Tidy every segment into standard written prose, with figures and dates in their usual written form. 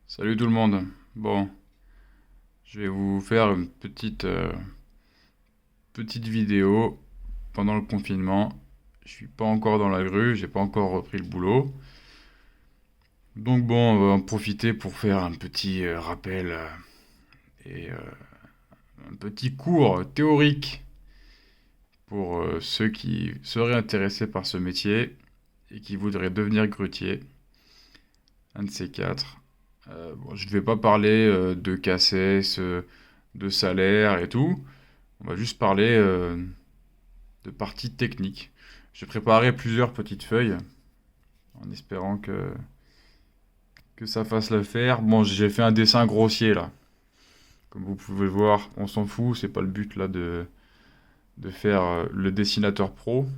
Salut tout le monde. Bon, je vais vous faire une petite vidéo pendant le confinement. Je suis pas encore dans la grue, j'ai pas encore repris le boulot. Donc bon, on va en profiter pour faire un petit rappel et un petit cours théorique pour ceux qui seraient intéressés par ce métier et qui voudraient devenir grutier. Un de ces quatre. Bon, je ne vais pas parler de CACES, de salaire et tout. On va juste parler de parties techniques. J'ai préparé plusieurs petites feuilles en espérant que ça fasse l'affaire. Bon, j'ai fait un dessin grossier là. Comme vous pouvez le voir, on s'en fout, c'est pas le but là de faire le dessinateur pro.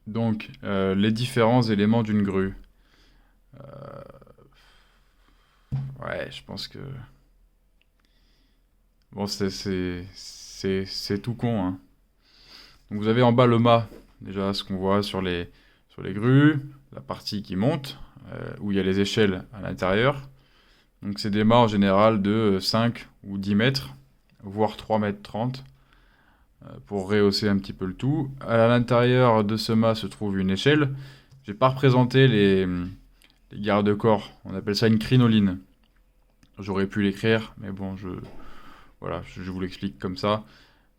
Donc, les différents éléments d'une grue. Ouais, je pense que. Bon, c'est tout con, hein. Donc, vous avez en bas le mât, déjà ce qu'on voit sur les grues, la partie qui monte, où il y a les échelles à l'intérieur. Donc c'est des mâts en général de 5 ou 10 mètres, voire 3 mètres 30, pour rehausser un petit peu le tout. À l'intérieur de ce mât se trouve une échelle. J'ai pas représenté les garde-corps, on appelle ça une crinoline. J'aurais pu l'écrire, mais bon, voilà, je vous l'explique comme ça.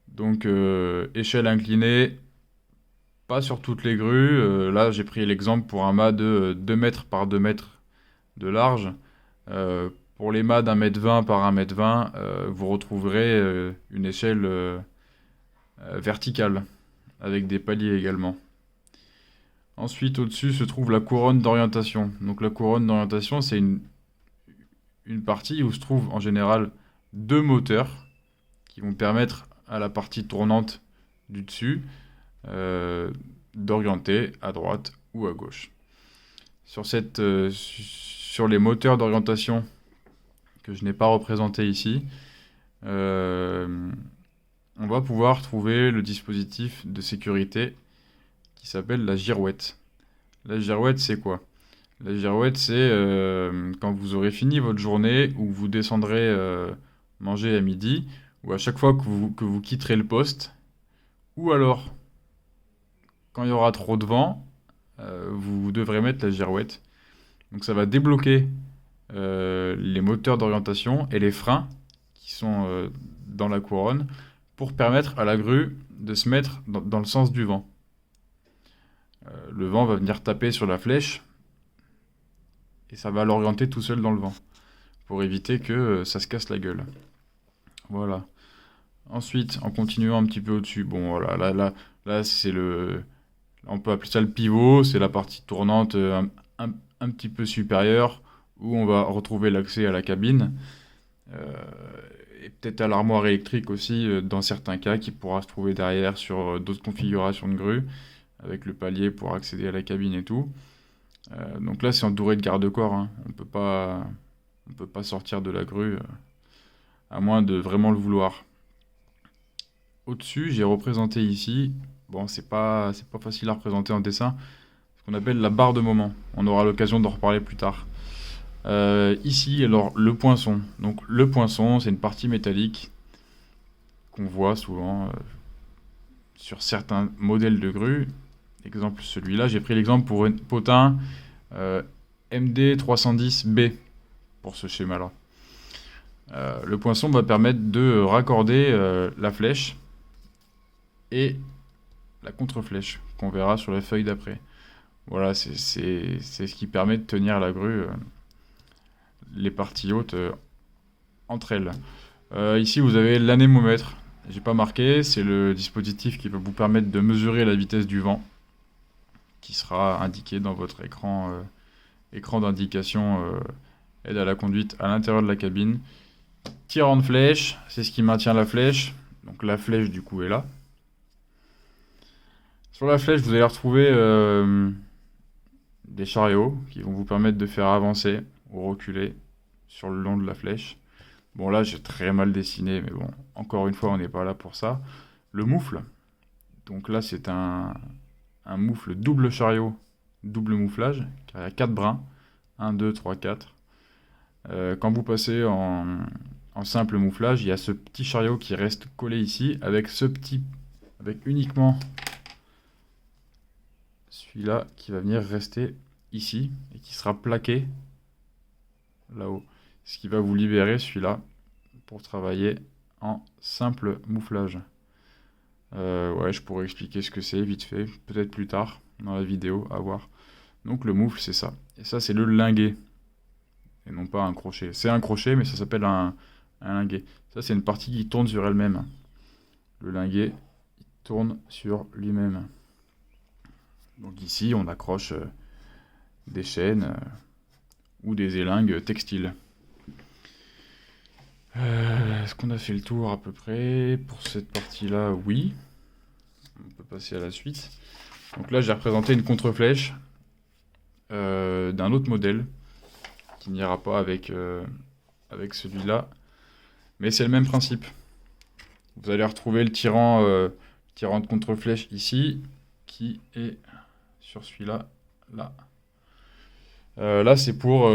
Donc échelle inclinée, pas sur toutes les grues. Là j'ai pris l'exemple pour un mât de 2 mètres par 2 mètres de large. Pour les mâts d'1 m 20 par 1 m 20, vous retrouverez une échelle verticale, avec des paliers également. Ensuite, au-dessus se trouve la couronne d'orientation. Donc la couronne d'orientation, c'est une partie où se trouvent en général deux moteurs qui vont permettre à la partie tournante du dessus d'orienter à droite ou à gauche. Sur les moteurs d'orientation que je n'ai pas représenté ici, on va pouvoir trouver le dispositif de sécurité qui s'appelle la girouette. La girouette, c'est quoi? La girouette, c'est quand vous aurez fini votre journée ou vous descendrez manger à midi, ou à chaque fois que vous quitterez le poste, ou alors quand il y aura trop de vent, vous devrez mettre la girouette. Donc ça va débloquer les moteurs d'orientation et les freins qui sont dans la couronne pour permettre à la grue de se mettre dans le sens du vent. Le vent va venir taper sur la flèche et ça va l'orienter tout seul dans le vent pour éviter que ça se casse la gueule. Voilà. Ensuite, en continuant un petit peu au-dessus, bon voilà, là c'est on peut appeler ça le pivot, c'est la partie tournante un petit peu supérieure où on va retrouver l'accès à la cabine. Euh, et peut-être à l'armoire électrique aussi, dans certains cas, qui pourra se trouver derrière sur d'autres configurations de grue, avec le palier pour accéder à la cabine et tout. Donc là, c'est entouré de garde-corps, hein. On peut pas sortir de la grue, à moins de vraiment le vouloir. Au-dessus, j'ai représenté ici, bon, c'est pas facile à représenter en dessin, ce qu'on appelle la barre de moment. On aura l'occasion d'en reparler plus tard. Ici, alors, le poinçon. Donc, le poinçon, c'est une partie métallique qu'on voit souvent sur certains modèles de grue. Exemple, celui-là, j'ai pris l'exemple pour un potin MD310B pour ce schéma-là. Le poinçon va permettre de raccorder la flèche et la contre-flèche qu'on verra sur la feuille d'après. Voilà, c'est ce qui permet de tenir la grue, les parties hautes entre elles. Ici, vous avez l'anémomètre. J'ai pas marqué, c'est le dispositif qui va vous permettre de mesurer la vitesse du vent, qui sera indiqué dans votre écran d'indication aide à la conduite à l'intérieur de la cabine. Tirant de flèche, c'est ce qui maintient la flèche. Donc la flèche du coup est là. Sur la flèche, vous allez retrouver des chariots qui vont vous permettre de faire avancer ou reculer sur le long de la flèche. Bon là j'ai très mal dessiné, mais bon, encore une fois on n'est pas là pour ça. Le moufle, donc là c'est un moufle double chariot, double mouflage, car il y a 4 brins, 1, 2, 3, 4. Quand vous passez en simple mouflage, il y a ce petit chariot qui reste collé ici, avec uniquement celui-là qui va venir rester ici, et qui sera plaqué là-haut. Ce qui va vous libérer celui-là pour travailler en simple mouflage. Ouais, je pourrais expliquer ce que c'est vite fait, peut-être plus tard dans la vidéo, à voir. Donc le moufle, c'est ça. Et ça, c'est le linguet, et non pas un crochet. C'est un crochet, mais ça s'appelle un linguet. Ça, c'est une partie qui tourne sur elle-même. Le linguet, il tourne sur lui-même. Donc ici, on accroche des chaînes ou des élingues textiles. Est-ce qu'on a fait le tour à peu près pour cette partie-là? Oui. On peut passer à la suite. Donc là, j'ai représenté une contre-flèche d'un autre modèle qui n'ira pas avec celui-là. Mais c'est le même principe. Vous allez retrouver le tirant de contre-flèche ici, qui est sur celui-là, là. Là, c'est pour...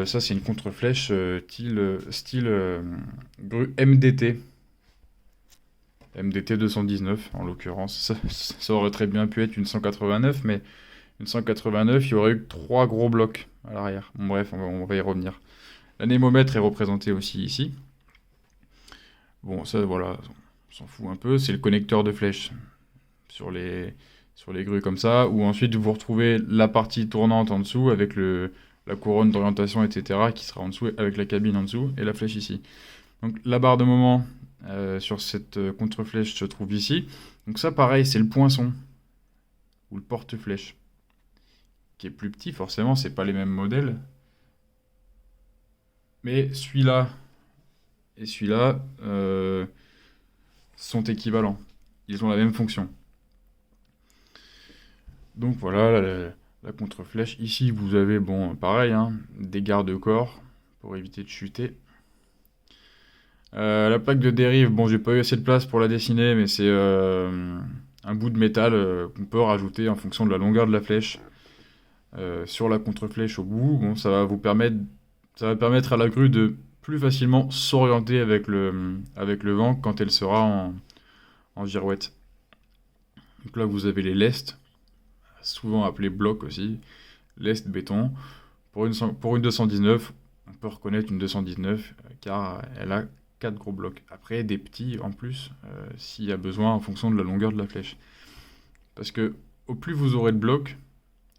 ça, c'est une contre-flèche style grue MDT. MDT 219, en l'occurrence. Ça aurait très bien pu être une 189, mais une 189, il y aurait eu 3 gros blocs à l'arrière. Bon, bref, on va y revenir. L'anémomètre est représenté aussi ici. Bon, ça, voilà, on s'en fout un peu. C'est le connecteur de flèche sur les grues comme ça, où ensuite vous retrouvez la partie tournante en dessous avec la couronne d'orientation, etc., qui sera en dessous avec la cabine en dessous et la flèche ici. Donc la barre de moment sur cette contre-flèche se trouve ici. Donc ça, pareil, c'est le poinçon ou le porte-flèche qui est plus petit. Forcément, c'est pas les mêmes modèles, mais celui-là et celui-là sont équivalents. Ils ont la même fonction. Donc voilà, la contre-flèche. Ici, vous avez, bon, pareil, hein, des garde-corps pour éviter de chuter. La plaque de dérive, bon, j'ai pas eu assez de place pour la dessiner, mais c'est un bout de métal qu'on peut rajouter en fonction de la longueur de la flèche sur la contre-flèche au bout. Bon, ça va permettre à la grue de plus facilement s'orienter avec le vent quand elle sera en girouette. Donc là, vous avez les lestes, souvent appelés blocs aussi, lest béton. Pour une 219, on peut reconnaître une 219 car elle a 4 gros blocs. Après, des petits en plus, s'il y a besoin en fonction de la longueur de la flèche. Parce que au plus vous aurez de blocs,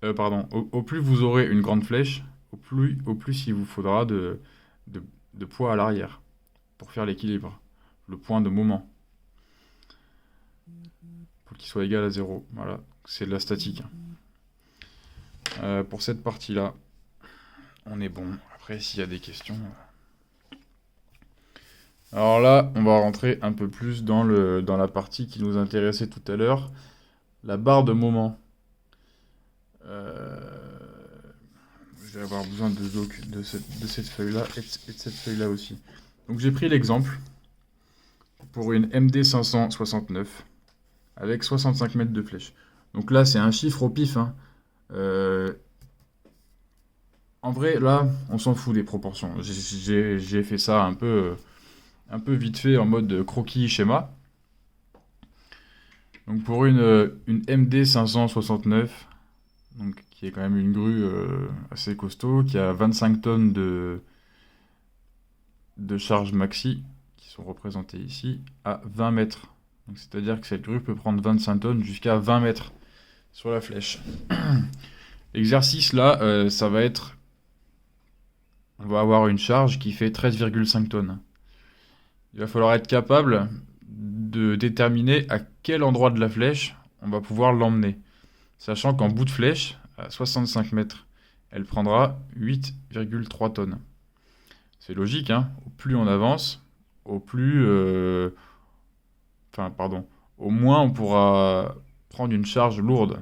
au plus vous aurez une grande flèche, au plus il vous faudra de poids à l'arrière pour faire l'équilibre, le point de moment, pour qu'il soit égal à 0. Voilà, c'est de la statique. Pour cette partie-là, on est bon. Après, s'il y a des questions... Alors là, on va rentrer un peu plus dans la partie qui nous intéressait tout à l'heure, la barre de moment. Je vais avoir besoin de cette feuille-là et de cette feuille-là aussi. Donc j'ai pris l'exemple pour une MD 569 avec 65 mètres de flèche. Donc là, c'est un chiffre au pif, hein. En vrai, là, on s'en fout des proportions. J'ai fait ça un peu vite fait en mode croquis schéma. Donc pour une MD 569, donc, qui est quand même une grue assez costaud, qui a 25 tonnes de charge maxi, qui sont représentées ici, à 20 mètres. C'est-à-dire que cette grue peut prendre 25 tonnes jusqu'à 20 mètres sur la flèche. L'exercice là, ça va être... On va avoir une charge qui fait 13,5 tonnes. Il va falloir être capable de déterminer à quel endroit de la flèche on va pouvoir l'emmener. Sachant qu'en bout de flèche, à 65 mètres, elle prendra 8,3 tonnes. C'est logique, hein. Au plus on avance, au moins on pourra prendre une charge lourde.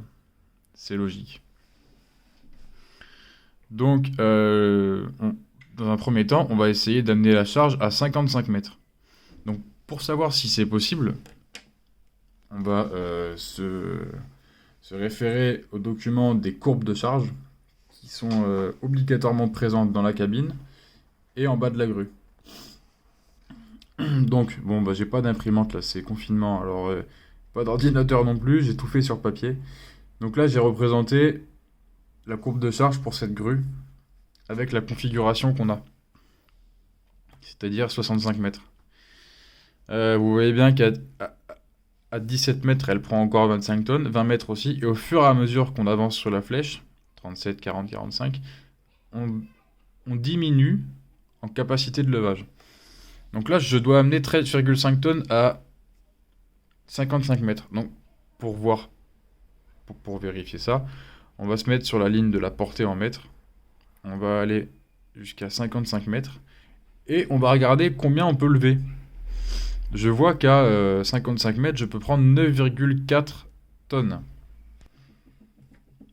C'est logique. Donc, dans un premier temps, on va essayer d'amener la charge à 55 mètres. Donc, pour savoir si c'est possible, on va se référer au document des courbes de charge qui sont obligatoirement présentes dans la cabine et en bas de la grue. Donc, bon, bah, j'ai pas d'imprimante là, c'est confinement, alors pas d'ordinateur non plus, j'ai tout fait sur papier. Donc là, j'ai représenté la courbe de charge pour cette grue avec la configuration qu'on a, c'est-à-dire 65 mètres. Vous voyez bien qu'à 17 mètres, elle prend encore 25 tonnes, 20 mètres aussi, et au fur et à mesure qu'on avance sur la flèche, 37, 40, 45, on diminue en capacité de levage. Donc là, je dois amener 13,5 tonnes à 55 mètres. Donc, pour voir, pour vérifier ça, on va se mettre sur la ligne de la portée en mètres. On va aller jusqu'à 55 mètres. Et on va regarder combien on peut lever. Je vois qu'à 55 mètres, je peux prendre 9,4 tonnes.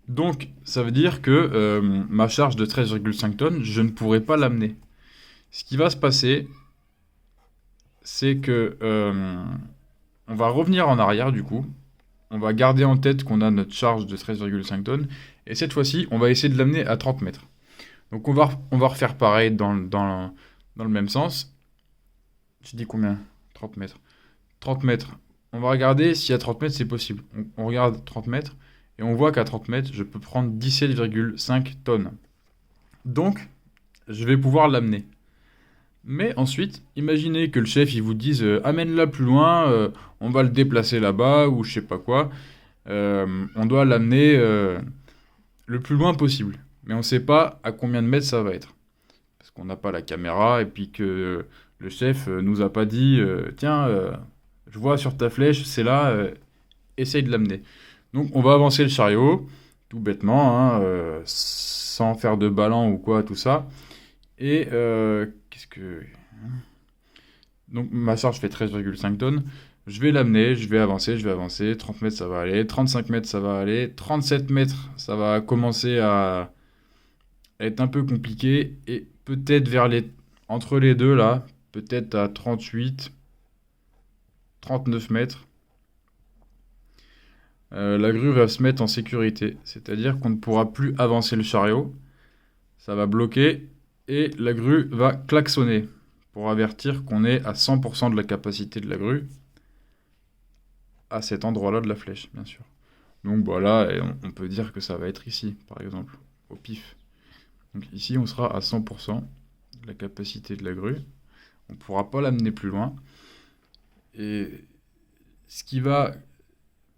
Donc, ça veut dire que ma charge de 13,5 tonnes, je ne pourrai pas l'amener. Ce qui va se passer, c'est que on va revenir en arrière du coup. On va garder en tête qu'on a notre charge de 13,5 tonnes. Et cette fois-ci, on va essayer de l'amener à 30 mètres. Donc on va refaire pareil dans le même sens. Tu dis combien? 30 mètres. 30 mètres. On va regarder si à 30 mètres c'est possible. On regarde 30 mètres et on voit qu'à 30 mètres, je peux prendre 17,5 tonnes. Donc, je vais pouvoir l'amener. Mais ensuite, imaginez que le chef il vous dise amène-la plus loin, on va le déplacer là-bas ou je sais pas quoi. On doit l'amener le plus loin possible. Mais on ne sait pas à combien de mètres ça va être. Parce qu'on n'a pas la caméra et puis que le chef nous a pas dit tiens, je vois sur ta flèche, c'est là, essaye de l'amener. Donc on va avancer le chariot, tout bêtement, hein, sans faire de ballon ou quoi, tout ça. Et qu'est-ce que. Donc ma charge fait 13,5 tonnes. Je vais l'amener, je vais avancer. 30 mètres ça va aller, 35 mètres ça va aller, 37 mètres ça va commencer à être un peu compliqué. Et peut-être entre les deux là, peut-être à 38, 39 mètres, la grue va se mettre en sécurité. C'est-à-dire qu'on ne pourra plus avancer le chariot. Ça va bloquer et la grue va klaxonner pour avertir qu'on est à 100% de la capacité de la grue à cet endroit-là de la flèche, bien sûr. Donc voilà, et on peut dire que ça va être ici, par exemple, au pif. Donc ici, on sera à 100% de la capacité de la grue. On ne pourra pas l'amener plus loin. Et ce qui va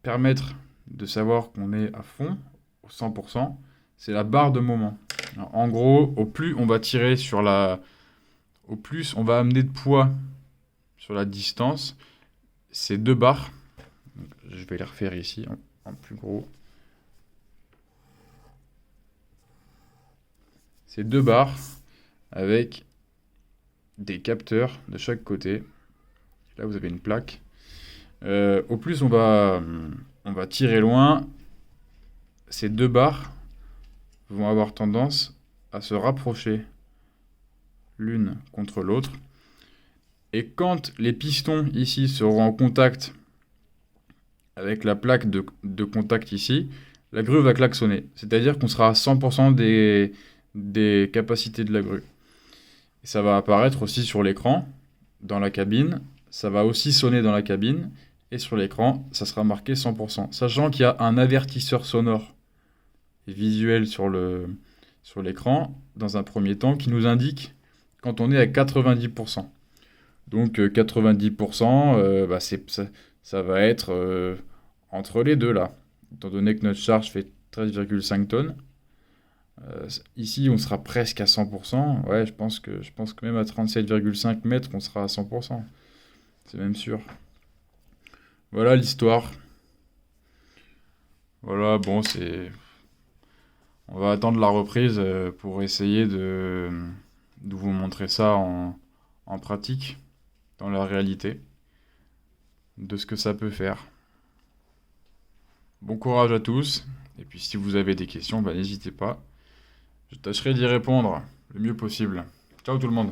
permettre de savoir qu'on est à fond, au 100%, c'est la barre de moment. Alors, en gros, au plus on va tirer au plus on va amener de poids sur la distance, c'est 2 barres. Donc, je vais les refaire ici en plus gros. C'est 2 barres avec des capteurs de chaque côté. Là, vous avez une plaque. Au plus on va tirer loin, ces 2 barres vont avoir tendance à se rapprocher l'une contre l'autre. Et quand les pistons ici seront en contact avec la plaque de contact ici, la grue va klaxonner. C'est-à-dire qu'on sera à 100% des capacités de la grue. Et ça va apparaître aussi sur l'écran, dans la cabine. Ça va aussi sonner dans la cabine. Et sur l'écran, ça sera marqué 100%. Sachant qu'il y a un avertisseur sonore et visuel sur l'écran, dans un premier temps, qui nous indique quand on est à 90%. Donc 90%, ça va être entre les deux là. Étant donné que notre charge fait 13,5 tonnes, ici on sera presque à 100%. Ouais, je pense que même à 37,5 mètres, on sera à 100%. C'est même sûr. Voilà l'histoire. Voilà, bon, on va attendre la reprise pour essayer de vous montrer ça en pratique, dans la réalité, de ce que ça peut faire. Bon courage à tous, et puis si vous avez des questions, n'hésitez pas. Je tâcherai d'y répondre le mieux possible. Ciao tout le monde.